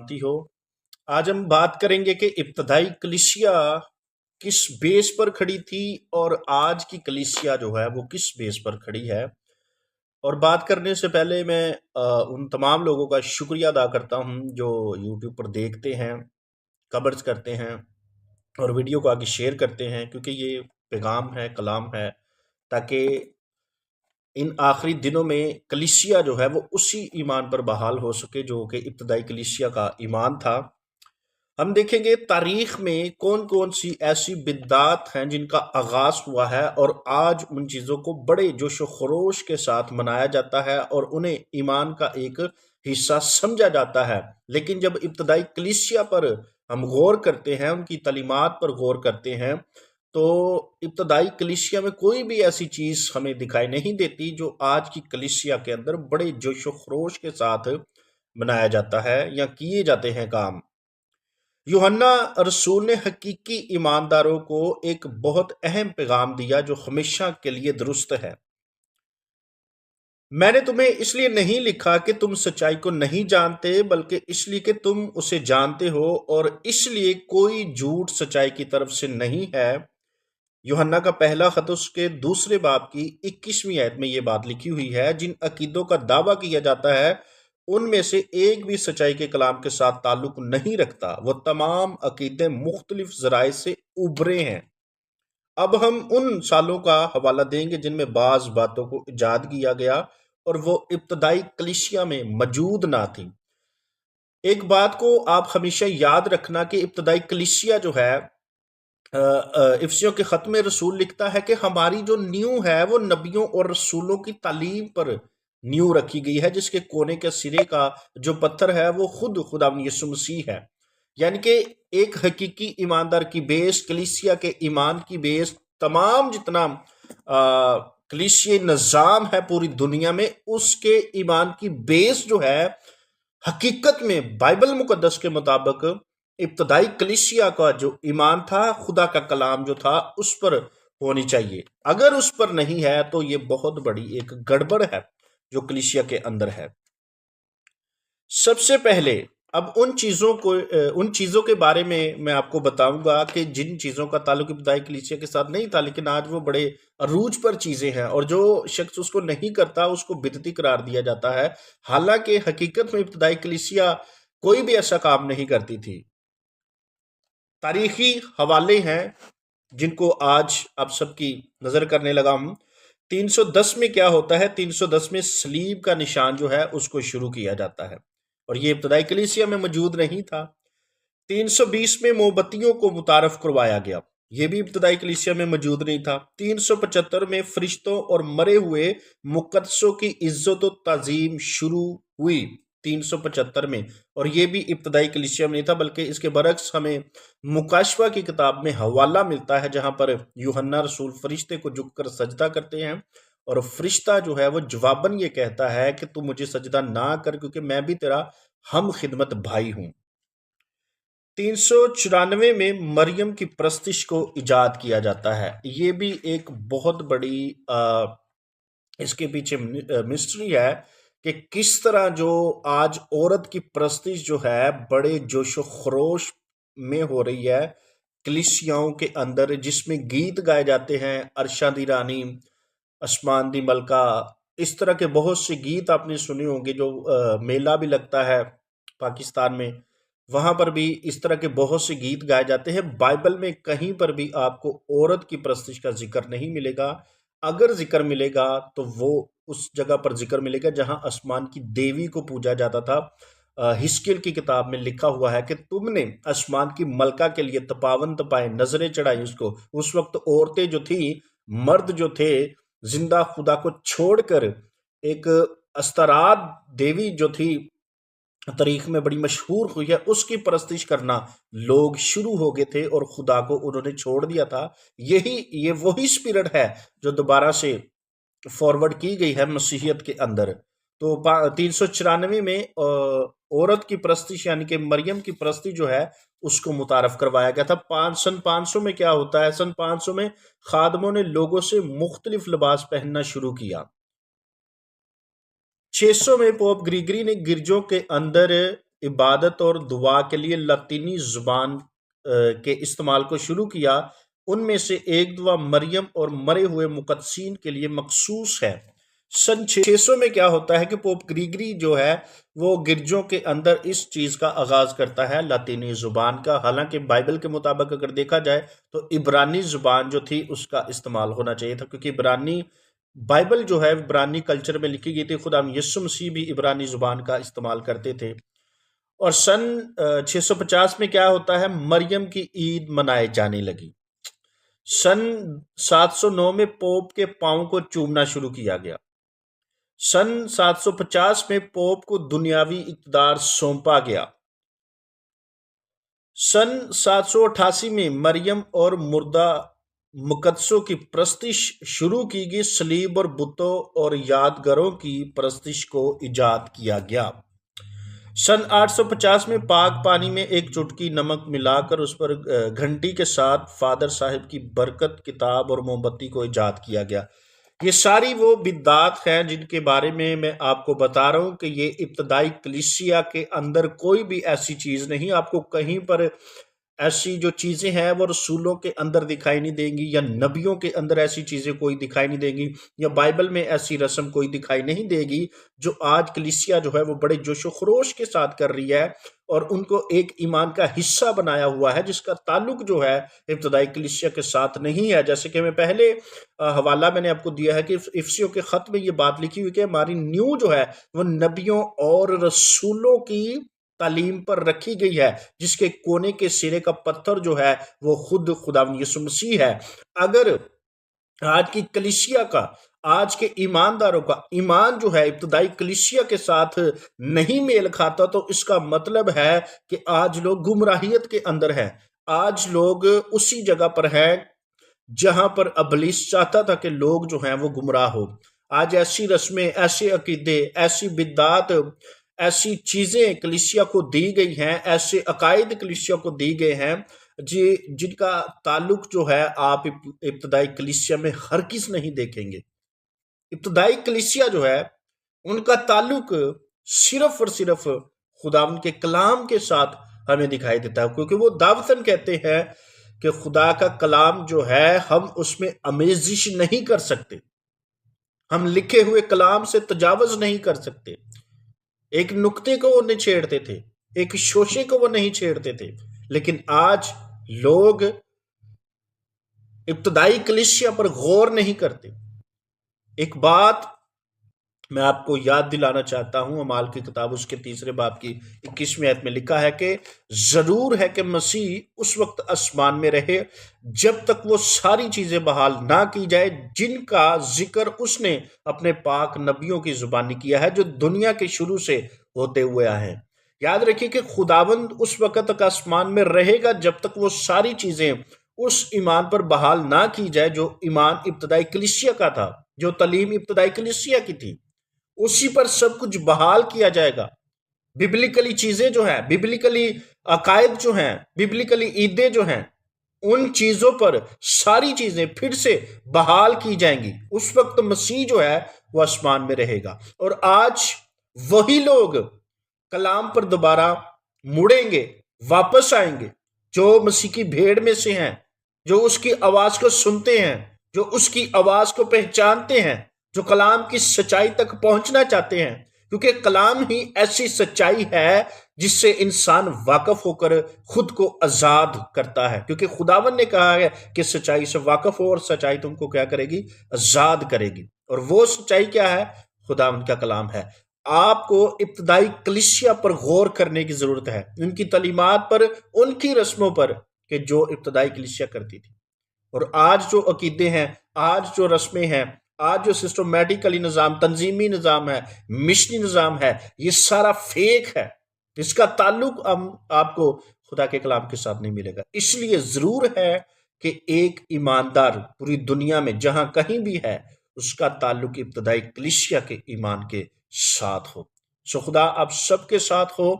سلامتی ہو۔ آج ہم بات کریں گے کہ ابتدائی کلیسیا کس بیس پر کھڑی تھی اور آج کی کلیسیا جو ہے وہ کس بیس پر کھڑی ہے۔ اور بات کرنے سے پہلے میں ان تمام لوگوں کا شکریہ ادا کرتا ہوں جو یوٹیوب پر دیکھتے ہیں، کورز کرتے ہیں اور ویڈیو کو آگے شیئر کرتے ہیں، کیونکہ یہ پیغام ہے، کلام ہے، تاکہ ان آخری دنوں میں کلیسیا جو ہے وہ اسی ایمان پر بحال ہو سکے جو کہ ابتدائی کلیسیا کا ایمان تھا۔ ہم دیکھیں گے تاریخ میں کون کون سی ایسی بدعات ہیں جن کا آغاز ہوا ہے اور آج ان چیزوں کو بڑے جوش و خروش کے ساتھ منایا جاتا ہے اور انہیں ایمان کا ایک حصہ سمجھا جاتا ہے۔ لیکن جب ابتدائی کلیسیا پر ہم غور کرتے ہیں، ان کی تعلیمات پر غور کرتے ہیں، تو ابتدائی کلیسیا میں کوئی بھی ایسی چیز ہمیں دکھائی نہیں دیتی جو آج کی کلیسیا کے اندر بڑے جوش و خروش کے ساتھ منایا جاتا ہے یا کیے جاتے ہیں کام۔ یوحنا رسول نے حقیقی ایمانداروں کو ایک بہت اہم پیغام دیا جو ہمیشہ کے لیے درست ہے۔ میں نے تمہیں اس لیے نہیں لکھا کہ تم سچائی کو نہیں جانتے، بلکہ اس لیے کہ تم اسے جانتے ہو اور اس لیے کوئی جھوٹ سچائی کی طرف سے نہیں ہے۔ یوحنا کا پہلا خط اس کے دوسرے باب کی 21ویں آیت میں یہ بات لکھی ہوئی ہے، جن عقیدوں کا دعویٰ کیا جاتا ہے ان میں سے ایک بھی سچائی کے کلام کے ساتھ تعلق نہیں رکھتا، وہ تمام عقیدے مختلف ذرائع سے ابھرے ہیں۔ اب ہم ان سالوں کا حوالہ دیں گے جن میں بعض باتوں کو ایجاد کیا گیا اور وہ ابتدائی کلیسیا میں موجود نہ تھی۔ ایک بات کو آپ ہمیشہ یاد رکھنا کہ ابتدائی کلیسیا جو ہے، افسیوں کے خط میں رسول لکھتا ہے کہ ہماری جو نیو ہے وہ نبیوں اور رسولوں کی تعلیم پر نیو رکھی گئی ہے، جس کے کونے کے سرے کا جو پتھر ہے وہ خود خداوند یسوع مسیح ہے۔ یعنی کہ ایک حقیقی ایماندار کی بیس، کلیسیا کے ایمان کی بیس، تمام جتنا کلیسیا نظام ہے پوری دنیا میں، اس کے ایمان کی بیس جو ہے حقیقت میں بائبل مقدس کے مطابق ابتدائی کلیسیا کا جو ایمان تھا، خدا کا کلام جو تھا، اس پر ہونی چاہیے۔ اگر اس پر نہیں ہے تو یہ بہت بڑی ایک گڑبڑ ہے جو کلیسیا کے اندر ہے۔ سب سے پہلے اب ان چیزوں کے بارے میں آپ کو بتاؤں گا کہ جن چیزوں کا تعلق ابتدائی کلیسیا کے ساتھ نہیں تھا، لیکن آج وہ بڑے عروج پر چیزیں ہیں اور جو شخص اس کو نہیں کرتا اس کو بدعتی قرار دیا جاتا ہے، حالانکہ حقیقت میں ابتدائی کلیسیا کوئی بھی ایسا کام نہیں کرتی تھی۔ تاریخی حوالے ہیں جن کو آج آپ سب کی نظر کرنے لگا ہوں۔ 310 میں کیا ہوتا ہے؟ 310 میں صلیب کا نشان جو ہے اس کو شروع کیا جاتا ہے اور یہ ابتدائی کلیسیا میں موجود نہیں تھا۔ 320 میں موم بتیوں کو متعارف کروایا گیا، یہ بھی ابتدائی کلیسیا میں موجود نہیں تھا۔ 375 میں فرشتوں اور مرے ہوئے مقدسوں کی عزت و تعظیم شروع ہوئی 375 میں، اور یہ بھی ابتدائی کلیسیا میں نہیں تھا، بلکہ اس کے برعکس ہمیں مکاشفہ کی کتاب میں حوالہ ملتا ہے جہاں پر یوحنا رسول فرشتے کو جھک کر سجدہ کرتے ہیں اور فرشتہ جو ہے وہ جواباً یہ کہتا ہے کہ تو مجھے سجدہ نہ کر کیونکہ میں بھی تیرا ہم خدمت بھائی ہوں۔ 394 میں مریم کی پرستش کو ایجاد کیا جاتا ہے، یہ بھی ایک بہت بڑی اس کے پیچھے مسٹری ہے کہ کس طرح جو آج عورت کی پرستش جو ہے بڑے جوش و خروش میں ہو رہی ہے کلیسیاؤں کے اندر، جس میں گیت گائے جاتے ہیں، عرشاں دی رانی، آسمان دی ملکہ، اس طرح کے بہت سے گیت آپ نے سنے ہوں گے۔ جو میلہ بھی لگتا ہے پاکستان میں، وہاں پر بھی اس طرح کے بہت سے گیت گائے جاتے ہیں۔ بائبل میں کہیں پر بھی آپ کو عورت کی پرستش کا ذکر نہیں ملے گا۔ اگر ذکر ملے گا تو وہ اس جگہ پر ذکر ملے گا جہاں آسمان کی دیوی کو پوجا جاتا تھا۔ حزقیل کی کتاب میں لکھا ہوا ہے کہ تم نے آسمان کی ملکہ کے لیے تپاون تپائے، نظریں چڑھائی اس کو۔ اس وقت عورتیں جو تھی، مرد جو تھے، زندہ خدا کو چھوڑ کر ایک استراد دیوی جو تھی تاریخ میں بڑی مشہور ہوئی ہے، اس کی پرستش کرنا لوگ شروع ہو گئے تھے اور خدا کو انہوں نے چھوڑ دیا تھا۔ یہ وہی اسپرٹ ہے جو دوبارہ سے فارورڈ کی گئی ہے مسیحیت کے اندر۔ تو 394 میں عورت کی پرستش یعنی کہ مریم کی پرستش جو ہے اس کو متعارف کروایا گیا تھا۔ سن 500 میں کیا ہوتا ہے؟ سن 500 میں خادموں نے لوگوں سے مختلف لباس پہننا شروع کیا۔ 600 میں پوپ گریگری نے گرجوں کے اندر عبادت اور دعا کے لیے لاطینی زبان کے استعمال کو شروع کیا، ان میں سے ایک دعا مریم اور مرے ہوئے مقدسین کے لیے مخصوص ہے۔ سن 600 میں کیا ہوتا ہے کہ پوپ گریگری جو ہے وہ گرجوں کے اندر اس چیز کا آغاز کرتا ہے لاطینی زبان کا، حالانکہ بائبل کے مطابق اگر دیکھا جائے تو عبرانی زبان جو تھی اس کا استعمال ہونا چاہیے تھا، کیونکہ عبرانی بائبل جو ہے عبرانی کلچر میں لکھی گئی تھی، خدا یسوع مسیح بھی عبرانی زبان کا استعمال کرتے تھے۔ اور سن 650 میں کیا ہوتا ہے، مریم کی عید منائے جانے لگی۔ سن 709 میں پوپ کے پاؤں کو چومنا شروع کیا گیا۔ سن 750 میں پوپ کو دنیاوی اقتدار سونپا گیا۔ سن 788 میں مریم اور مردہ مقدسوں کی پرستش شروع کی گئی، صلیب اور بتوں اور یادگاروں کی پرستش کو ایجاد کیا گیا۔ سن 850 میں پاک پانی میں ایک چٹکی نمک ملا کر اس پر گھنٹی کے ساتھ فادر صاحب کی برکت کتاب اور موم بتی کو ایجاد کیا گیا۔ یہ ساری وہ بدعات ہیں جن کے بارے میں آپ کو بتا رہا ہوں کہ یہ ابتدائی کلیسیا کے اندر کوئی بھی ایسی چیز نہیں، آپ کو کہیں پر ایسی جو چیزیں ہیں وہ رسولوں کے اندر دکھائی نہیں دیں گی، یا نبیوں کے اندر ایسی چیزیں کوئی دکھائی نہیں دیں گی، یا بائبل میں ایسی رسم کوئی دکھائی نہیں دے گی جو آج کلیسیا جو ہے وہ بڑے جوش و خروش کے ساتھ کر رہی ہے اور ان کو ایک ایمان کا حصہ بنایا ہوا ہے، جس کا تعلق جو ہے ابتدائی کلیسیا کے ساتھ نہیں ہے۔ جیسے کہ میں پہلے حوالہ میں نے آپ کو دیا ہے کہ افسیوں کے خط میں یہ بات لکھی ہوئی کہ ہماری نیو جو ہے وہ نبیوں اور رسولوں کی تعلیم پر رکھی گئی ہے، جس کے کونے کے سرے کا پتھر جو ہے وہ خود خداوند یسوع مسیح ہے۔ اگر آج کی کلیسیا کا، آج کے ایمانداروں کا ایمان جو ہے ابتدائی کلیسیا کے ساتھ نہیں میل کھاتا، تو اس کا مطلب ہے کہ آج لوگ گمراہیت کے اندر ہیں، آج لوگ اسی جگہ پر ہیں جہاں پر ابلیس چاہتا تھا کہ لوگ جو ہیں وہ گمراہ ہو۔ آج ایسی رسمیں، ایسے عقیدے، ایسی بدعات، ایسی چیزیں کلیسیا کو دی گئی ہیں، ایسے عقائد کلیسیا کو دی گئے ہیں جن کا تعلق جو ہے آپ ابتدائی کلیسیا میں ہرگز نہیں دیکھیں گے۔ ابتدائی کلیسیا جو ہے ان کا تعلق صرف اور صرف خداوند کے کلام کے ساتھ ہمیں دکھائی دیتا ہے، کیونکہ وہ دعوتاً کہتے ہیں کہ خدا کا کلام جو ہے ہم اس میں آمیزش نہیں کر سکتے، ہم لکھے ہوئے کلام سے تجاوز نہیں کر سکتے۔ ایک نقطے کو وہ نہیں چھیڑتے تھے، ایک شوشے کو وہ نہیں چھیڑتے تھے، لیکن آج لوگ ابتدائی کلیسیا پر غور نہیں کرتے۔ ایک بات میں آپ کو یاد دلانا چاہتا ہوں، اعمال کی کتاب اس کے 3 باب کی 21ویں آیت میں لکھا ہے کہ ضرور ہے کہ مسیح اس وقت آسمان میں رہے جب تک وہ ساری چیزیں بحال نہ کی جائے جن کا ذکر اس نے اپنے پاک نبیوں کی زبانی کیا ہے، جو دنیا کے شروع سے ہوتے ہوئے آئے ہیں۔ یاد رکھیے کہ خداوند اس وقت تک آسمان میں رہے گا جب تک وہ ساری چیزیں اس ایمان پر بحال نہ کی جائے جو ایمان ابتدائی کلیسیا کا تھا، جو تعلیم ابتدائی کلیسیا کی تھی، اسی پر سب کچھ بحال کیا جائے گا۔ ببلیکلی چیزیں جو ہیں، ببلیکلی عقائد جو ہیں، ببلیکلی عیدیں جو ہیں، ان چیزوں پر ساری چیزیں پھر سے بحال کی جائیں گی۔ اس وقت مسیح جو ہے وہ آسمان میں رہے گا، اور آج وہی لوگ کلام پر دوبارہ مڑیں گے، واپس آئیں گے، جو مسیح کی بھیڑ میں سے ہیں، جو اس کی آواز کو سنتے ہیں، جو اس کی آواز کو پہچانتے ہیں، جو کلام کی سچائی تک پہنچنا چاہتے ہیں، کیونکہ کلام ہی ایسی سچائی ہے جس سے انسان واقف ہو کر خود کو آزاد کرتا ہے، کیونکہ خداوند نے کہا ہے کہ سچائی سے واقف ہو اور سچائی تم کو کیا کرے گی؟ آزاد کرے گی۔ اور وہ سچائی کیا ہے؟ خداوند کا کلام ہے۔ آپ کو ابتدائی کلیسیا پر غور کرنے کی ضرورت ہے، ان کی تعلیمات پر، ان کی رسموں پر کہ جو ابتدائی کلیسیا کرتی تھی۔ اور آج جو عقیدے ہیں، آج جو رسمیں ہیں، آج جو سسٹمیٹیکلی نظام، تنظیمی نظام ہے، مشنی نظام ہے، یہ سارا فیک ہے، اس کا تعلق آپ کو خدا کے کلام کے ساتھ نہیں ملے گا۔ اس لیے ضرور ہے کہ ایک ایماندار پوری دنیا میں جہاں کہیں بھی ہے اس کا تعلق ابتدائی کلیسیا کے ایمان کے ساتھ ہو۔ سو خدا آپ سب کے ساتھ ہو۔